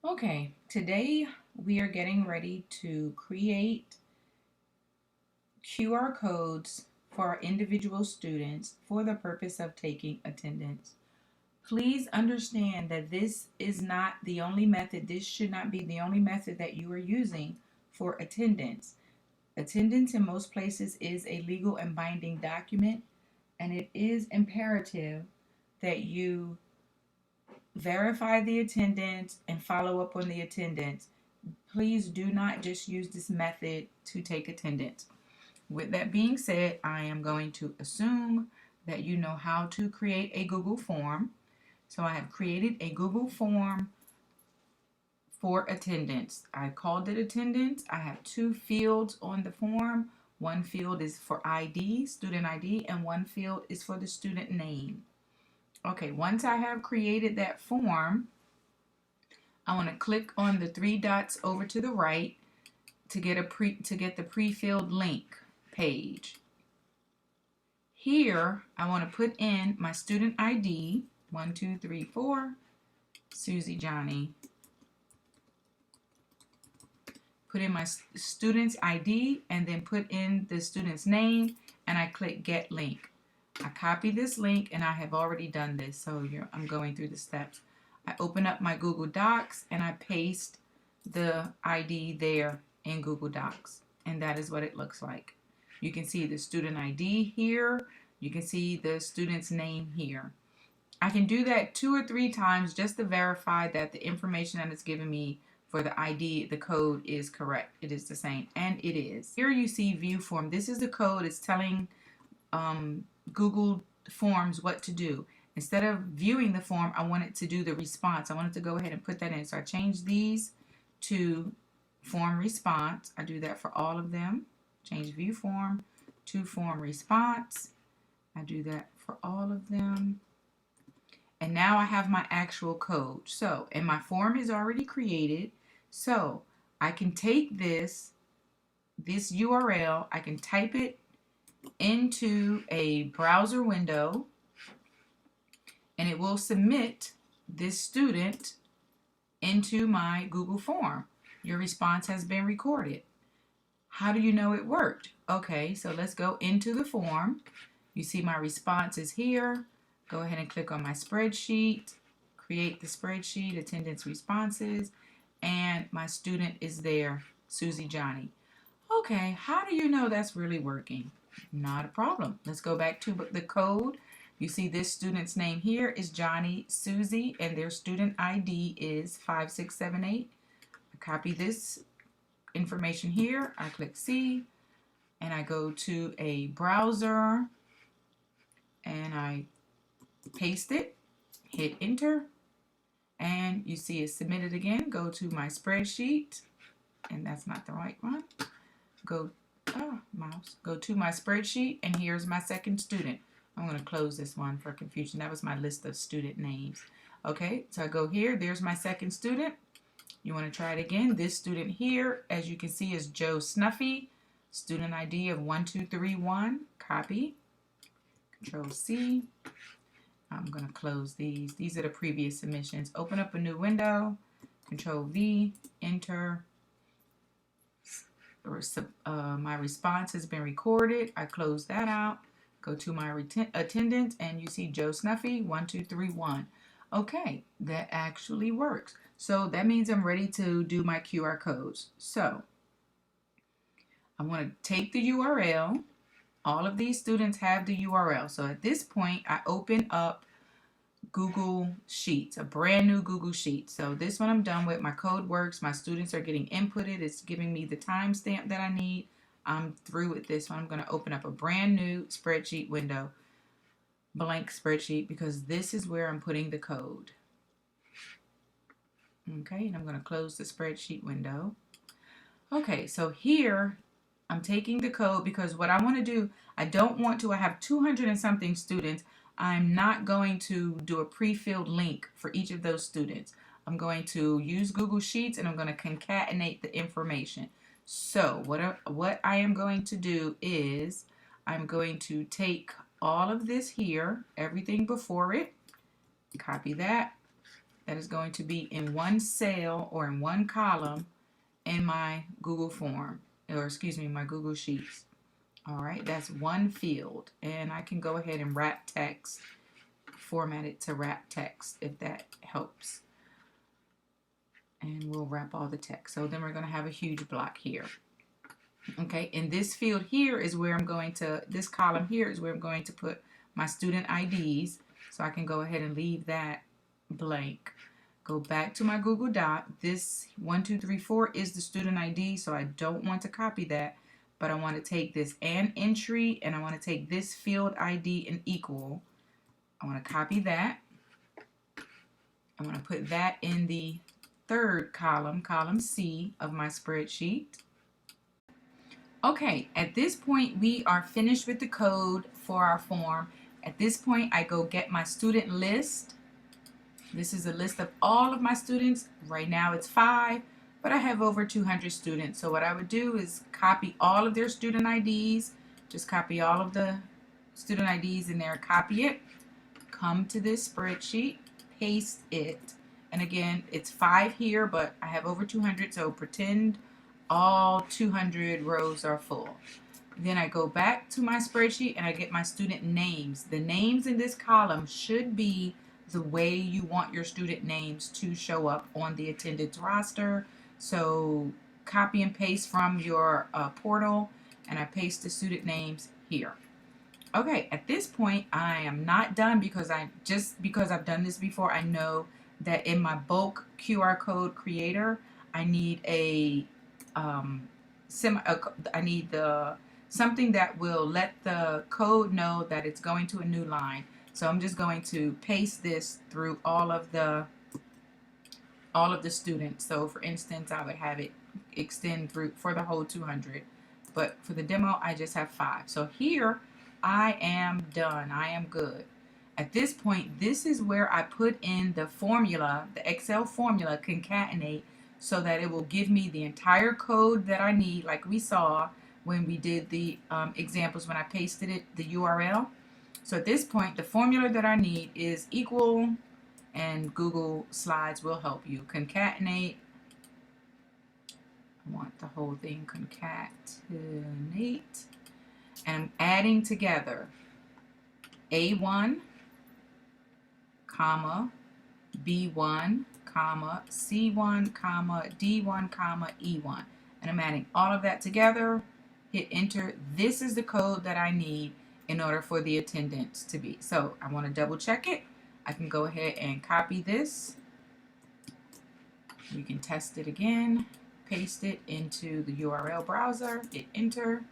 Okay, today we are getting ready to create QR codes for our individual students for the purpose of taking attendance. Please understand that this is not the only method, this should not be the only method that you are using for attendance. Attendance in most places is a legal and binding document, and it is imperative that you verify the attendance and follow up on the attendance. Please do not just use this method to take attendance. With that being said, I am going to assume that you know how to create a Google form. So I have created a Google form for attendance. I called it attendance. I have two fields on the form. One field is for ID, student ID, and one field is for the student name. Okay, once I have created that form, I want to click on the three dots over to the right to get the pre-filled link page. Here, I want to put in my student ID, 1234, Susie Johnny. Put in my student's ID and then put in the student's name, and I click Get Link. I copy this link, and I have already done this, so I'm going through the steps. I open up my Google Docs and I paste the ID there in Google Docs, and that is what it looks like. You can see the student ID here. You can see the student's name here. I can do that 2 or 3 times just to verify that the information that it's giving me for the ID, the code is correct. It is the same, and it is. Here you see view form. This is the code. It's telling Google Forms what to do. Instead of viewing the form, I want it to do the response. I want it to go ahead and put that in. So I change these to form response. I do that for all of them. Change view form to form response. I do that for all of them. And now I have my actual code. So, and my form is already created. So I can take this URL, I can type it into a browser window, and it will submit this student into my Google form. Your response has been recorded. How do you know it worked? Okay, so let's go into the form. You see my response is here. Go ahead and click on my spreadsheet, create the spreadsheet, attendance responses, and my student is there, Susie Johnny. Okay, how do you know that's really working? Not a problem. Let's go back to the code. You see this student's name here is Johnny Susie, and their student ID is 5678. I copy this information here. I click C, and I go to a browser, and I paste it, hit enter, and you see it's submitted again. Go to my spreadsheet, and that's not the right one. Go to my spreadsheet, and here's my second student. I'm going to close this one for confusion. That was my list of student names. Okay, so I go here. There's my second student. You want to try it again. This student here, as you can see, is Joe Snuffy. Student ID of 1231. Copy. Control C. I'm going to close these. These are the previous submissions. Open up a new window. Control V. Enter. My response has been recorded. I close that out. Go to my attendance, and you see Joe Snuffy 1231. Okay, that actually works. So that means I'm ready to do my QR codes. So I'm going to take the URL. All of these students have the URL. So at this point, I open up Google Sheets, a brand new Google Sheet. So this one I'm done with. My code works. My students are getting inputted. It's giving me the timestamp that I need. I'm through with this one. I'm going to open up a brand new spreadsheet window, blank spreadsheet, because this is where I'm putting the code. Okay, and I'm going to close the spreadsheet window. Okay, so here I'm taking the code because what I want to do, I have 200 and something students. I'm not going to do a pre-filled link for each of those students. I'm going to use Google Sheets, and I'm going to concatenate the information. So what I am going to do is I'm going to take all of this here, everything before it, copy that, that is going to be in one cell or in one column in my Google form, or excuse me, my Google Sheets. All right, that's one field, and I can go ahead and wrap text, format it to wrap text if that helps. And we'll wrap all the text. So then we're going to have a huge block here. Okay, and this field here is where I'm going to, this column here is where I'm going to put my student IDs. So I can go ahead and leave that blank. Go back to my Google Doc. This 1, 2, 3, 4 is the student ID, so I don't want to copy that, but I want to take this and entry, and I want to take this field ID and equal. I want to copy that. I want to put that in the third column, column C of my spreadsheet. Okay, at this point we are finished with the code for our form. At this point I go get my student list. This is a list of all of my students. Right now it's 5, but I have over 200 students. So what I would do is copy all of their student IDs. Just copy all of the student IDs in there, copy it, come to this spreadsheet, paste it. And again, it's 5 here, but I have over 200, so pretend all 200 rows are full. Then I go back to my spreadsheet and I get my student names. The names in this column should be the way you want your student names to show up on the attendance roster. So copy and paste from your portal, and I paste the student names here. Okay, at this point I am not done because I've done this before, I know that in my bulk QR code creator I need something that will let the code know that it's going to a new line. So I'm just going to paste this through all of the students. So for instance, I would have it extend through for the whole 200, but for the demo I just have 5. So here I am done. I am good. At this point, this is where I put in the formula, the Excel formula, concatenate, so that it will give me the entire code that I need, like we saw when we did the examples when I pasted it, the URL. So at this point, the formula that I need is equal, and Google Slides will help you. Concatenate. I want the whole thing, concatenate. And I'm adding together A1, comma, B1, comma, C1, comma, D1, comma, E1. And I'm adding all of that together. Hit enter. This is the code that I need in order for the attendance to be. So I want to double check it. I can go ahead and copy this. We can test it again. Paste it into the URL browser. Hit enter.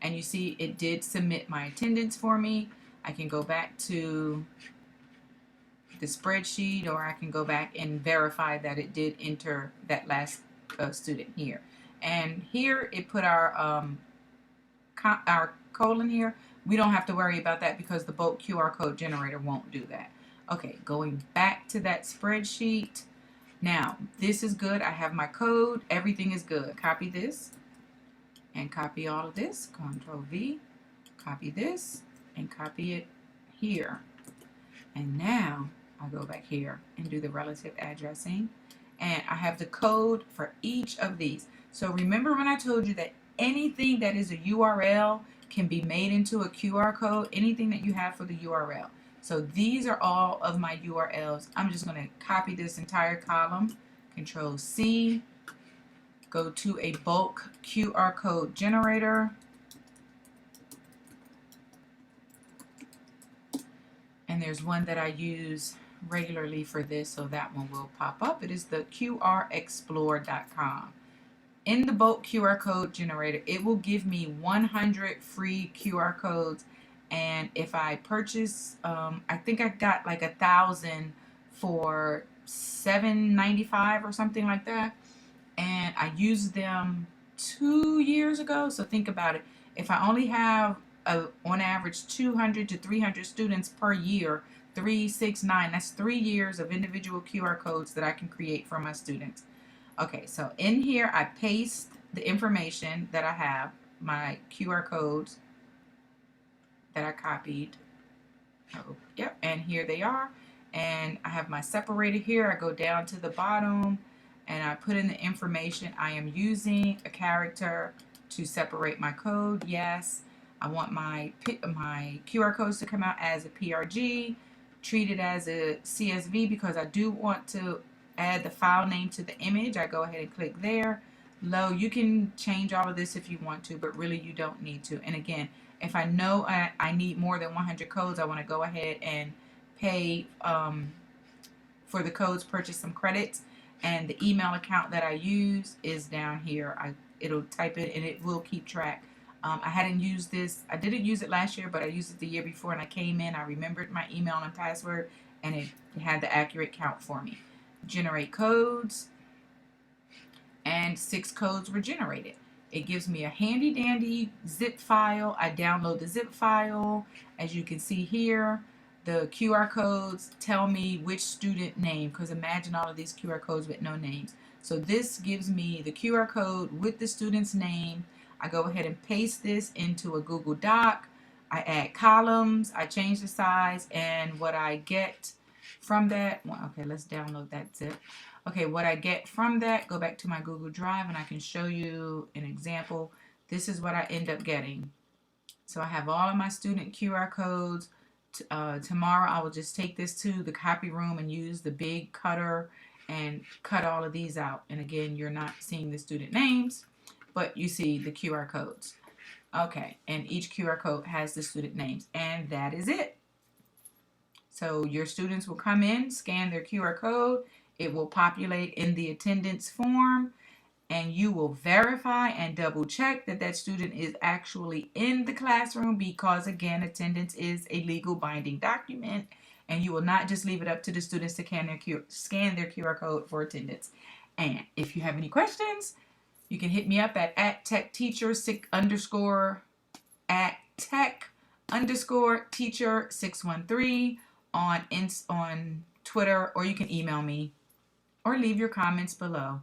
And you see it did submit my attendance for me. I can go back to the spreadsheet, or I can go back and verify that it did enter that last student here. And here it put our colon here. We don't have to worry about that because the bulk QR code generator won't do that. Okay, going back to that spreadsheet. Now, this is good. I have my code. Everything is good. Copy this and copy all of this. Control V. Copy this and copy it here. And now I'll go back here and do the relative addressing. And I have the code for each of these. So remember when I told you that anything that is a URL can be made into a QR code, anything that you have for the URL. So these are all of my URLs. I'm just going to copy this entire column, Control C, go to a bulk QR code generator, and there's one that I use regularly for this, so that one will pop up. It is the QRExplore.com. In the bulk QR code generator, it will give me 100 free QR codes, and if I purchase, I think I got like 1,000 for $7.95 or something like that, and I used them 2 years ago. So think about it. If I only have on average 200 to 300 students per year, 3, 6, 9, that's 3 years of individual QR codes that I can create for my students. Okay, so in here I paste the information that I have, my QR codes that I copied. Oh, yep, and here they are. and I have my separator here. I go down to the bottom and I put in the information. I am using a character to separate my code. Yes, I want my QR codes to come out as a PRG, treat it as a CSV because I do want to add the file name to the image. I go ahead and click there. Low, you can change all of this if you want to, but really you don't need to. And again, if I know I need more than 100 codes, I want to go ahead and pay for the codes, purchase some credits, and the email account that I use is down here. It'll type it and it will keep track. I hadn't used this. I didn't use it last year, but I used it the year before, and I came in. I remembered my email and password, and it had the accurate count for me. Generate codes, and 6 codes were generated. It gives me a handy dandy zip file. I download the zip file. As you can see here, the QR codes tell me which student name, because imagine all of these QR codes with no names. So this gives me the QR code with the student's name. I go ahead and paste this into a Google Doc. I add columns, I change the size, and what I get from that, well, okay, let's download that zip. Okay, what I get from that, go back to my Google Drive and I can show you an example. This is what I end up getting. So I have all of my student QR codes. Tomorrow I will just take this to the copy room and use the big cutter and cut all of these out. And again, you're not seeing the student names, but you see the QR codes. Okay, and each QR code has the student names, and that is it. So your students will come in, scan their QR code, it will populate in the attendance form, and you will verify and double check that that student is actually in the classroom, because again, attendance is a legal binding document, and you will not just leave it up to the students to scan their QR code for attendance. And if you have any questions, you can hit me up at @tech_teacher613 on Twitter, or you can email me or leave your comments below.